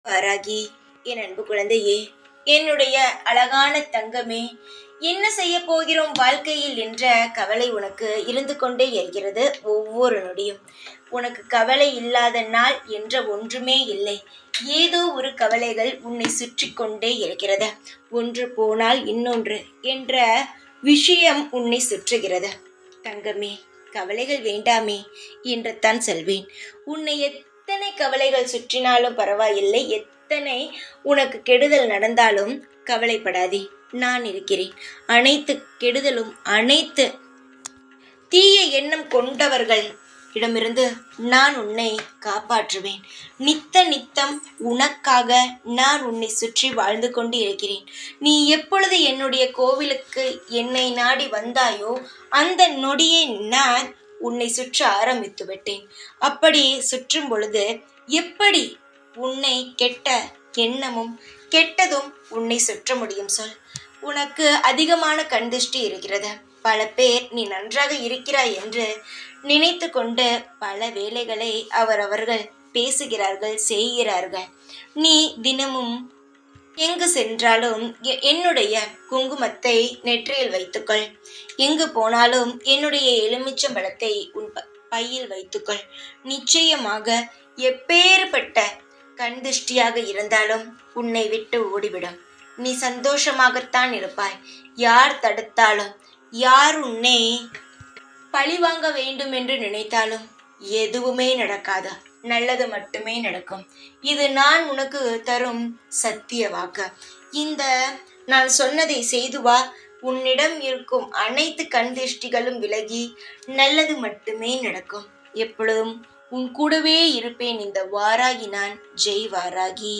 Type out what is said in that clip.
வாராகி, என் அன்பு குழந்தையே, என்னுடைய அழகான தங்கமே, என்ன செய்ய போகிறோம் வாழ்க்கையில் என்ற கவலை உனக்கு இருந்து கொண்டே இருக்கிறது. ஒவ்வொரு நொடியும் உனக்கு கவலை இல்லாத நாள் என்ற ஒன்றுமே இல்லை. ஏதோ ஒரு கவலைகள் உன்னை சுற்றி கொண்டே இருக்கிறது. ஒன்று போனால் இன்னொன்று என்ற விஷயம் உன்னை சுற்றுகிறது. தங்கமே, கவலைகள் வேண்டாமே என்று தான் சொல்வேன். உன்னை எத்தனை கவலைகள் சுற்றினாலும் பரவாயில்லை, எத்தனை உனக்கு கெடுதல் நடந்தாலும் கவலைப்படாதே, நான் இருக்கிறேன். அனைத்து கெடுதலும், அனைத்து தீய எண்ணம் கொண்டவர்கள் இடமிருந்து நான் உன்னை காப்பாற்றுவேன். நித்தம் உனக்காக நான் உன்னை சுற்றி வாழ்ந்து கொண்டு இருக்கிறேன். நீ எப்பொழுது என்னுடைய கோவிலுக்கு என்னை நாடி வந்தாயோ அந்த நொடியை நான் உன்னை சுற்ற ஆரம்பித்து விட்டேன். அப்படி சுற்றும் பொழுது எப்படி உன்னை கெட்ட எண்ணமும் கெட்டதும் உன்னை சுற்ற முடியும் சொல்? உனக்கு அதிகமான கண் திருஷ்டி இருக்கிறது. பல பேர் நீ நன்றாக இருக்கிறாய் என்று நினைத்து கொண்டு பல வேலைகளை அவரவர்கள் பேசுகிறார்கள், செய்கிறார்கள். நீ தினமும் எங்கு சென்றாலும் என்னுடைய குங்குமத்தை நெற்றியில் வைத்துக்கொள். எங்கு போனாலும் என்னுடைய எலுமிச்சம்பழத்தை உன் பையில் வைத்துக்கொள். நிச்சயமாக எப்பேற்பட்ட கண் திருஷ்டியாக இருந்தாலும் உன்னை விட்டு ஓடிவிடும். நீ சந்தோஷமாகத்தான் இருப்பாய். யார் தடுத்தாலும், யார் உன்னை பழி வாங்க வேண்டும் என்று நினைத்தாலும் எதுவுமே நடக்காது. நல்லது மட்டுமே நடக்கும். இது நான் உனக்கு தரும் சத்திய வாக்கு. இந்த நான் சொன்னதை செய்து வா. உன்னிடம் இருக்கும் அனைத்து கண் திருஷ்டிகளும் விலகி நல்லது மட்டுமே நடக்கும். எப்பொழுதும் உன் கூடவே இருப்பேன். இந்த வாராகி நான். ஜெய் வாராகி.